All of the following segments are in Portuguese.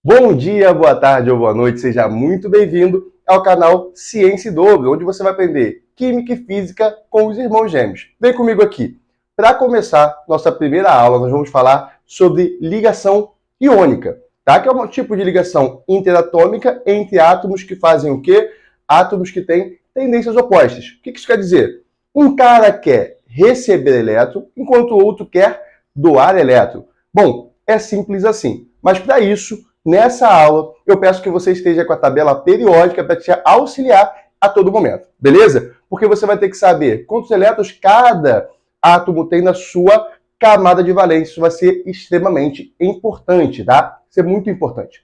Bom dia, boa tarde ou boa noite, seja muito bem-vindo ao canal Ciência em Dobro, onde você vai aprender Química e Física com os irmãos gêmeos. Vem comigo aqui. Para começar nossa primeira aula, nós vamos falar sobre ligação iônica, tá? Que é um tipo de ligação interatômica entre átomos que fazem o quê? Átomos que têm tendências opostas. O que isso quer dizer? Um cara quer receber elétron, enquanto o outro quer doar elétron. Bom, é simples assim, mas para isso, nessa aula, eu peço que você esteja com a tabela periódica para te auxiliar a todo momento, beleza? Porque você vai ter que saber quantos elétrons cada átomo tem na sua camada de valência. Isso vai ser extremamente importante, tá? Isso é muito importante.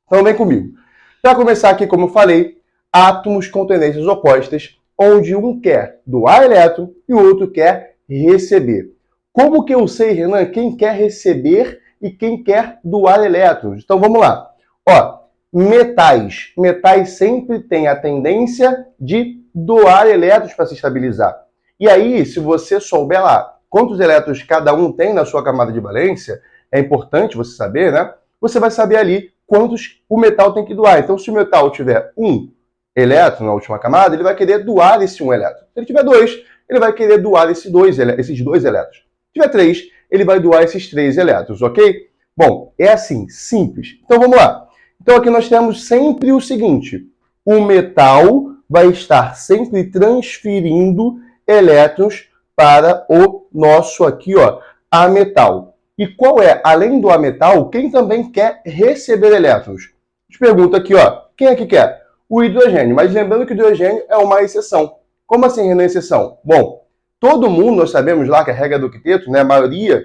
Então vem comigo. Para começar aqui, como eu falei, átomos com tendências opostas, onde um quer doar elétron e o outro quer receber. Como que eu sei, Renan, quem quer receber e quem quer doar elétrons? Então vamos lá. Ó, metais. Metais sempre têm a tendência de doar elétrons para se estabilizar. E aí, se você souber lá quantos elétrons cada um tem na sua camada de valência, é importante você saber, né? Você vai saber ali quantos o metal tem que doar. Então, se o metal tiver um elétron na última camada, ele vai querer doar esse um elétron. Se ele tiver dois, ele vai querer doar esses dois elétrons. Se tiver três, ele vai doar esses 3 elétrons, ok? Bom, é assim, simples. Então vamos lá. Então aqui nós temos sempre o seguinte: o metal vai estar sempre transferindo elétrons para o nosso aqui, ó, ametal. E qual é, além do ametal, quem também quer receber elétrons? Te pergunto aqui, ó, quem é que quer? O hidrogênio. Mas lembrando que o hidrogênio é uma exceção. Como assim, Renan, exceção? Bom, todo mundo, nós sabemos lá que a regra do quinteto, né, a maioria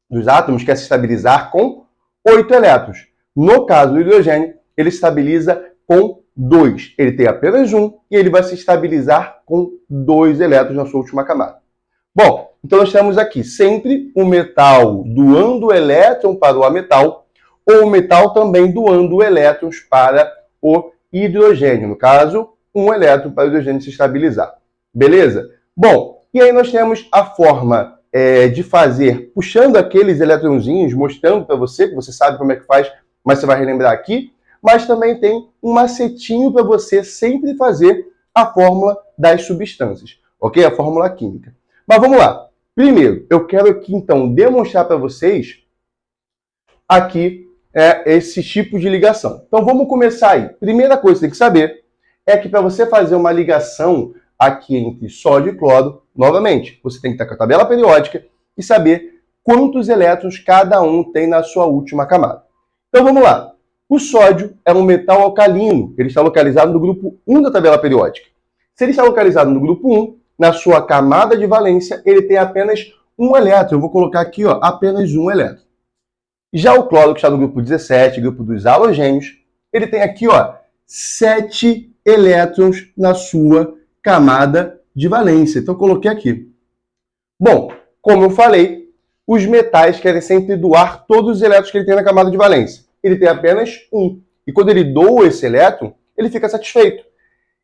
dos átomos quer se estabilizar com 8 elétrons. No caso do hidrogênio, ele estabiliza com 2. Ele tem apenas um e ele vai se estabilizar com 2 elétrons na sua última camada. Bom, então nós temos aqui sempre o metal doando elétron para o ametal, ou o metal também doando elétrons para o hidrogênio. No caso, um elétron para o hidrogênio se estabilizar. Beleza? Bom, e aí nós temos a forma de fazer, puxando aqueles eletrõezinhos, mostrando para você, que você sabe como é que faz, mas você vai relembrar aqui, mas também tem um macetinho para você sempre fazer a fórmula das substâncias, ok? A fórmula química. Mas vamos lá. Primeiro, eu quero aqui, então, demonstrar para vocês aqui esse tipo de ligação. Então, vamos começar aí. Primeira coisa que você tem que saber é que para você fazer uma ligação aqui entre sódio e cloro, novamente, você tem que estar com a tabela periódica e saber quantos elétrons cada um tem na sua última camada. Então, vamos lá. O sódio é um metal alcalino. Ele está localizado no grupo 1 da tabela periódica. Se ele está localizado no grupo 1, na sua camada de valência, ele tem apenas um elétron. Eu vou colocar aqui, ó, apenas um elétron. Já o cloro, que está no grupo 17, grupo dos halogênios, ele tem aqui, ó, 7 elétrons na sua camada de valência. Então, eu coloquei aqui. Bom, como eu falei, os metais querem sempre doar todos os elétrons que ele tem na camada de valência. Ele tem apenas um. E quando ele doa esse elétron, ele fica satisfeito.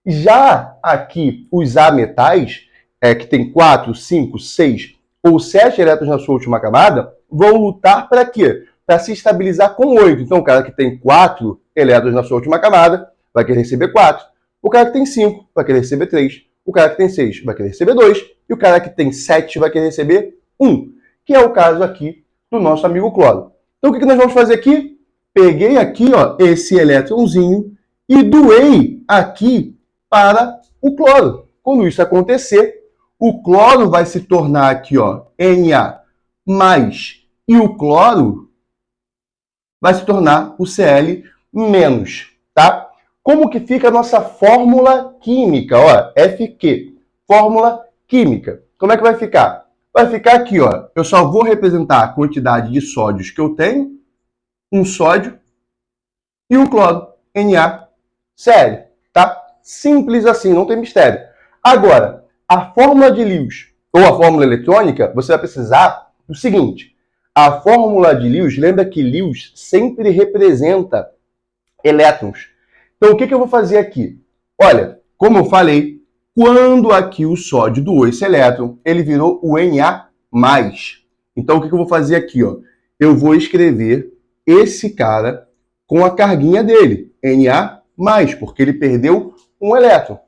Já aqui, os ametais, que tem 4, 5, 6 ou 7 elétrons na sua última camada, vão lutar para quê? Para se estabilizar com 8. Então, o cara que tem 4 elétrons na sua última camada vai querer receber 4. O cara que tem 5 vai querer receber 3. O cara que tem 6 vai querer receber 2. E o cara que tem 7 vai querer receber 1. Que é o caso aqui do nosso amigo cloro. Então, o que nós vamos fazer aqui? Peguei aqui, ó, esse elétronzinho e doei aqui para o cloro. Quando isso acontecer, o cloro vai se tornar aqui, ó, Na+, e o cloro vai se tornar o Cl-, tá? Como que fica a nossa fórmula química, ó, FQ, fórmula química. Como é que vai ficar? Vai ficar aqui, ó, eu só vou representar a quantidade de sódios que eu tenho, um sódio e um cloro, NaCl, tá? Simples assim, não tem mistério. Agora, a fórmula de Lewis ou a fórmula eletrônica, você vai precisar do seguinte: a fórmula de Lewis, lembra que Lewis sempre representa elétrons. Então, o que eu vou fazer aqui? Olha, como eu falei, quando aqui o sódio doou esse elétron, ele virou o Na+. Então, o que eu vou fazer aqui? Ó? Eu vou escrever esse cara com a carguinha dele, Na+, porque ele perdeu um elétron.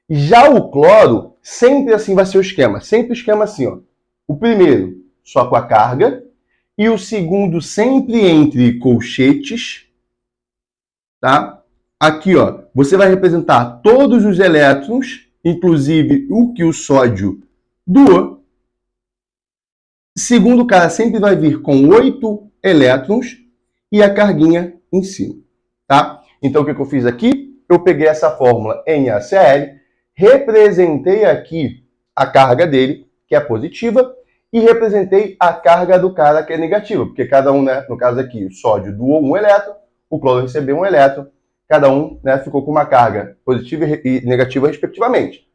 Já o cloro, sempre assim vai ser o esquema. Sempre o esquema assim, ó. O primeiro, só com a carga. E o segundo, sempre entre colchetes. Tá? Aqui, ó, você vai representar todos os elétrons, inclusive o que o sódio doou. Segundo cara sempre vai vir com 8 elétrons e a carguinha em cima. Tá? Então, o que eu fiz aqui? Eu peguei essa fórmula NaCl, representei aqui a carga dele, que é positiva, e representei a carga do cara, que é negativa, porque cada um, né, no caso aqui, o sódio doou um elétron, o cloro recebeu um elétron, cada um, né, ficou com uma carga positiva e negativa, respectivamente.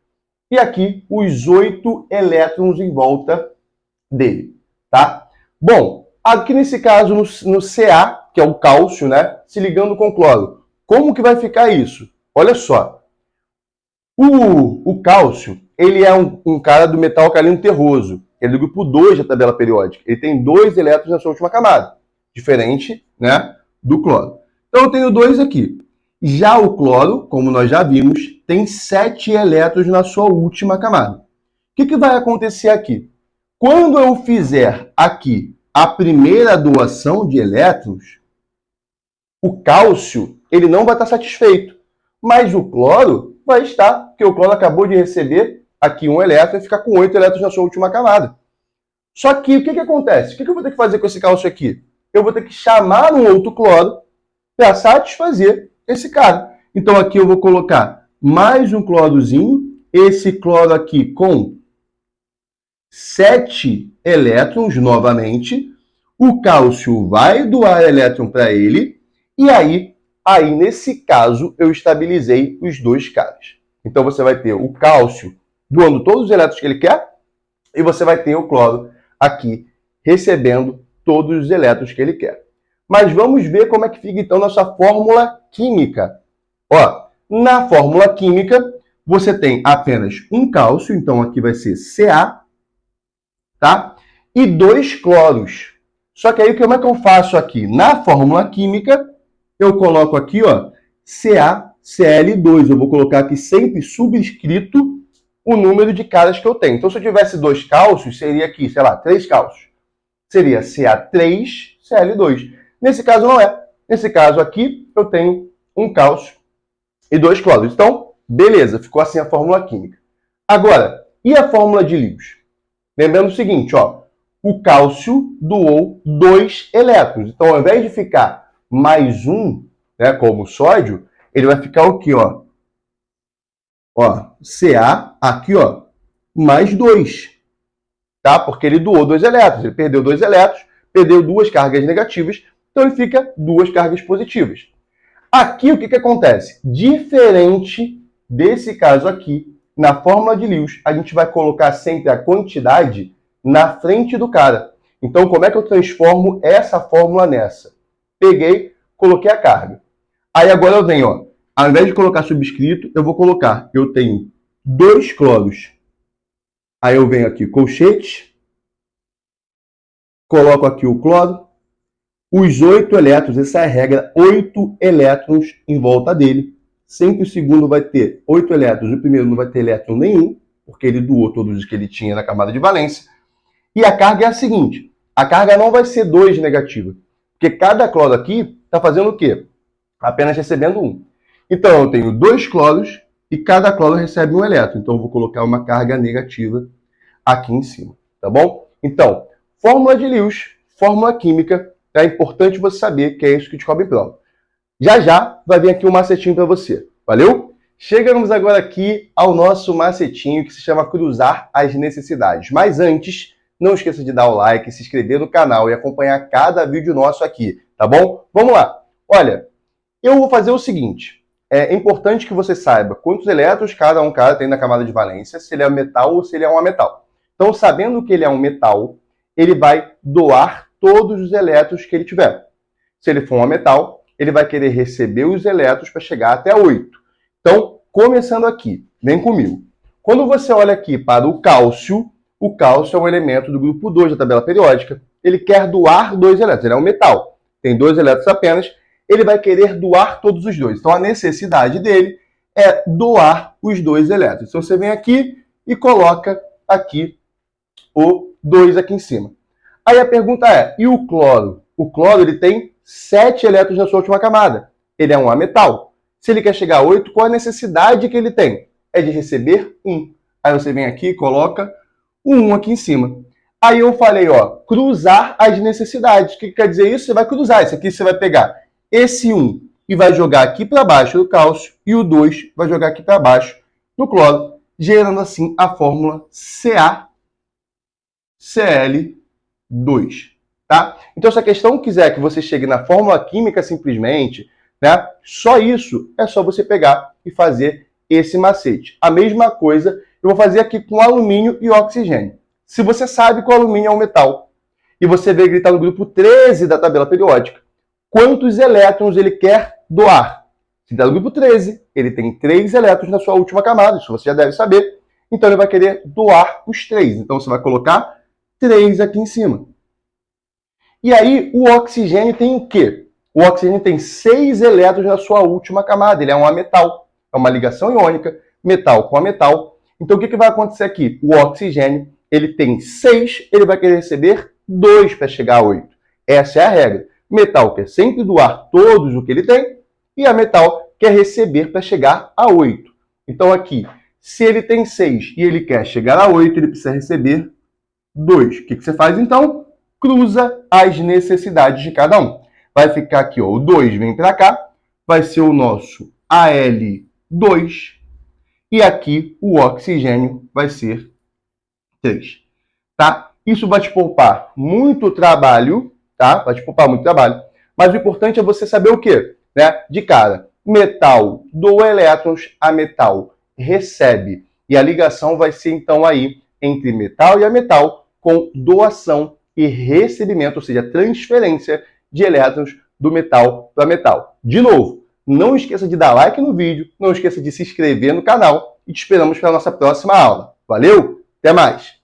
E aqui, os 8 elétrons em volta dele, tá? Bom, aqui nesse caso, no Ca, que é o cálcio, né, se ligando com o cloro, como que vai ficar isso? Olha só, o cálcio, ele é um cara do metal alcalino terroso, ele é do grupo 2 da tabela periódica, ele tem 2 elétrons na sua última camada, diferente, né, do cloro. Então eu tenho 2 aqui. Já o cloro, como nós já vimos, tem 7 elétrons na sua última camada. O que vai acontecer aqui? Quando eu fizer aqui a primeira doação de elétrons, o cálcio ele não vai estar satisfeito, mas o cloro vai estar, porque o cloro acabou de receber aqui um elétron e ficar com 8 elétrons na sua última camada. Só que o que acontece? O que eu vou ter que fazer com esse cálcio aqui? Eu vou ter que chamar um outro cloro para satisfazer esse cara. Então aqui eu vou colocar mais um clorozinho, esse cloro aqui com 7 elétrons novamente, o cálcio vai doar elétron para ele, e aí nesse caso eu estabilizei os 2 caras. Então você vai ter o cálcio doando todos os elétrons que ele quer, e você vai ter o cloro aqui recebendo todos os elétrons que ele quer. Mas vamos ver como é que fica então nossa fórmula química. Ó, na fórmula química você tem apenas um cálcio, então aqui vai ser Ca, tá? E 2 cloros. Só que aí como é que eu faço aqui? Na fórmula química eu coloco aqui, ó, CaCl2. Eu vou colocar aqui sempre subscrito o número de caras que eu tenho. Então, se eu tivesse 2 cálcios, seria aqui, sei lá, 3 cálcios. Seria Ca3Cl2. Nesse caso, não é. Nesse caso aqui, eu tenho um cálcio e 2 cloros. Então, beleza, ficou assim a fórmula química. Agora, e a fórmula de Lewis? Lembrando o seguinte, ó, o cálcio doou 2 elétrons. Então, ao invés de ficar mais um, né, como o sódio, ele vai ficar o quê, ó? Ó, Ca aqui, ó, mais 2, tá? Porque ele doou 2 elétrons, ele perdeu 2 elétrons, perdeu 2 cargas negativas, então ele fica 2 cargas positivas. Aqui o que acontece? Diferente desse caso aqui, na fórmula de Lewis, a gente vai colocar sempre a quantidade na frente do cara. Então, como é que eu transformo essa fórmula nessa? Peguei, coloquei a carga. Aí agora eu venho, ó, ao invés de colocar subscrito, eu vou colocar, eu tenho 2 cloros. Aí eu venho aqui, colchete, coloco aqui o cloro, os 8 elétrons, essa é a regra, 8 elétrons em volta dele. Sempre o segundo vai ter 8 elétrons, o primeiro não vai ter elétron nenhum, porque ele doou todos os que ele tinha na camada de valência. E a carga é a seguinte, a carga não vai ser 2 negativa, porque cada cloro aqui está fazendo o quê? Apenas recebendo 1. Então eu tenho 2 cloros e cada cloro recebe um elétron. Então eu vou colocar uma carga negativa aqui em cima, tá bom? Então, fórmula de Lewis, fórmula química, é importante você saber que é isso que te cobre em prova. Já já vai vir aqui um macetinho para você. Valeu? Chegamos agora aqui ao nosso macetinho que se chama cruzar as necessidades. Mas antes, não esqueça de dar o like, se inscrever no canal e acompanhar cada vídeo nosso aqui, tá bom? Vamos lá. Olha, eu vou fazer o seguinte. É importante que você saiba quantos elétrons cada um cara tem na camada de valência, se ele é um metal ou se ele é um ametal. Então, sabendo que ele é um metal, ele vai doar todos os elétrons que ele tiver. Se ele for um ametal, ele vai querer receber os elétrons para chegar até 8. Então, começando aqui, vem comigo. Quando você olha aqui para o cálcio é um elemento do grupo 2 da tabela periódica. Ele quer doar 2 elétrons, ele é um metal. Tem 2 elétrons apenas, ele vai querer doar todos os dois. Então, a necessidade dele é doar os 2 elétrons. Então, você vem aqui e coloca aqui o 2 aqui em cima. Aí a pergunta é, e o cloro? O cloro ele tem 7 elétrons na sua última camada. Ele é um ametal. Se ele quer chegar a 8, qual a necessidade que ele tem? É de receber 1. Aí você vem aqui e coloca o 1 aqui em cima. Aí eu falei, ó, cruzar as necessidades. O que quer dizer isso? Você vai cruzar. Isso aqui você vai pegar esse 1 e vai jogar aqui para baixo do cálcio, e o 2 vai jogar aqui para baixo do cloro, gerando assim a fórmula CaCl2. Tá? Então, se a questão quiser que você chegue na fórmula química simplesmente, né, só isso é só você pegar e fazer esse macete. A mesma coisa eu vou fazer aqui com alumínio e oxigênio. Se você sabe que o alumínio é um metal e você vê que ele está no grupo 13 da tabela periódica, quantos elétrons ele quer doar? Se está no grupo 13, ele tem 3 elétrons na sua última camada, isso você já deve saber. Então ele vai querer doar os 3. Então você vai colocar 3 aqui em cima. E aí o oxigênio tem o quê? O oxigênio tem 6 elétrons na sua última camada, ele é um ametal. É uma ligação iônica, metal com ametal. Então o que vai acontecer aqui? O oxigênio, ele tem 6, ele vai querer receber 2 para chegar a 8. Essa é a regra. Metal quer sempre doar todos o que ele tem, e a metal quer receber para chegar a 8. Então aqui, se ele tem 6 e ele quer chegar a 8, ele precisa receber 2. O que você faz então? Cruza as necessidades de cada um. Vai ficar aqui, ó, o 2 vem para cá, vai ser o nosso Al2, e aqui o oxigênio vai ser 3. Tá? Isso vai te poupar muito trabalho, tá? Vai te poupar muito trabalho. Mas o importante é você saber o quê? Né? De cara, metal doa elétrons, a metal recebe. E a ligação vai ser, então, aí entre metal e ametal com doação e recebimento, ou seja, transferência de elétrons do metal para metal. De novo, não esqueça de dar like no vídeo, não esqueça de se inscrever no canal e te esperamos para a nossa próxima aula. Valeu? Até mais!